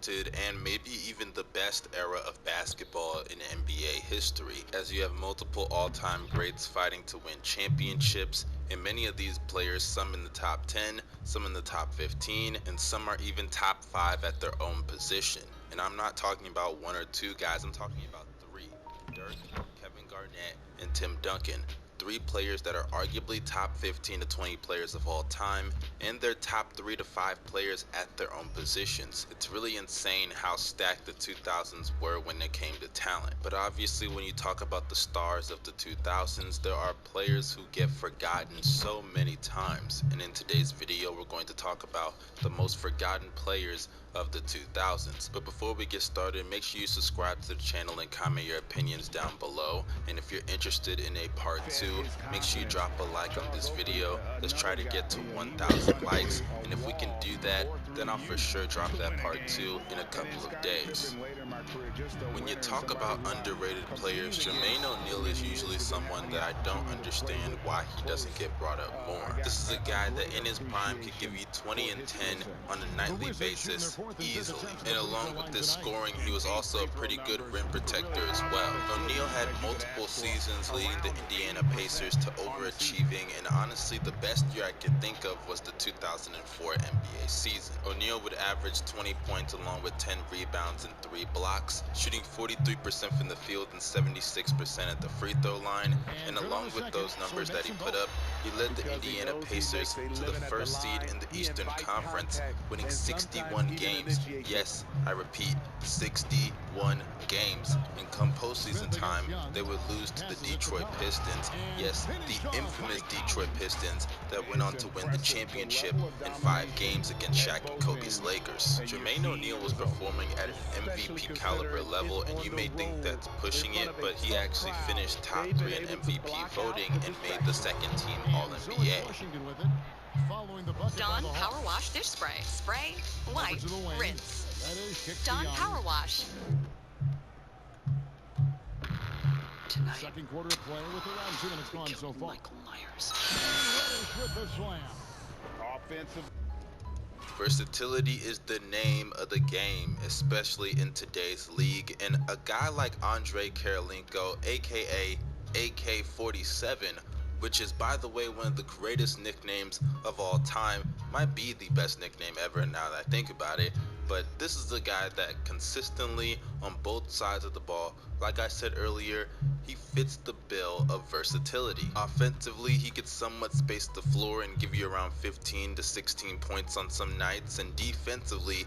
talented and maybe even the best era of basketball in NBA history, as you have multiple all-time greats fighting to win championships, and many of these players, some in the top 10, some in the top 15, and some are even top 5 at their own position. And I'm not talking about one or two guys, I'm talking about three: Dirk, Kevin Garnett, and Tim Duncan. Three players that are arguably top 15 to 20 players of all time, and they're top 3 to 5 players at their own positions. It's really insane how stacked the 2000s were when it came to talent. But obviously when you talk about the stars of the 2000s, there are players who get forgotten so many times. And in today's video, we're going to talk about the most forgotten players of the 2000s. But before we get started, make sure you subscribe to the channel and comment your opinions down below. And if you're interested in a part 2, make sure you drop a like on this video. Let's try to get to 1,000 likes, and if we can do that, then I'll for sure drop that part 2 in a couple of days. When you talk about underrated players, Jermaine O'Neal is usually someone that I don't understand why he doesn't get brought up more. This is a guy that in his prime could give you 20 and 10 on a nightly basis easily. And along with this scoring, he was also a pretty good rim protector as well. O'Neal had multiple seasons leading the Indiana Pacers to overachieving, and honestly the best year I could think of was the 2004 NBA season. O'Neal would average 20 points along with 10 rebounds and 3 blocks, shooting 43% from the field and 76% at the free throw line. And along with those numbers that he put up, he led the Indiana Pacers to the first seed in the Eastern Conference, winning 61 games. Yes, I repeat, 61 games. And come postseason time, they would lose to the Detroit Pistons. Yes, the infamous Detroit Pistons that went on to win the championship in 5 games against Shaq and Kobe's Lakers. Jermaine O'Neal was performing at an MVP caliber level, and you may think that's pushing it, but he actually finished top 3 in MVP voting and made the second team All-NBA. Dawn Power Wash Dish Spray. Spray, wipe, rinse. Dawn Power Wash. Tonight, Second quarter of play with around 2 minutes gone so far. Michael Myers. With the slam. Offensive. Versatility is the name of the game, especially in today's league, and a guy like Andre Kirilenko, aka AK-47, which is, by the way, one of the greatest nicknames of all time, might be the best nickname ever now that I think about it. But this is a guy that consistently, on both sides of the ball, like I said earlier, he fits the bill of versatility. Offensively, he could somewhat space the floor and give you around 15 to 16 points on some nights, and defensively,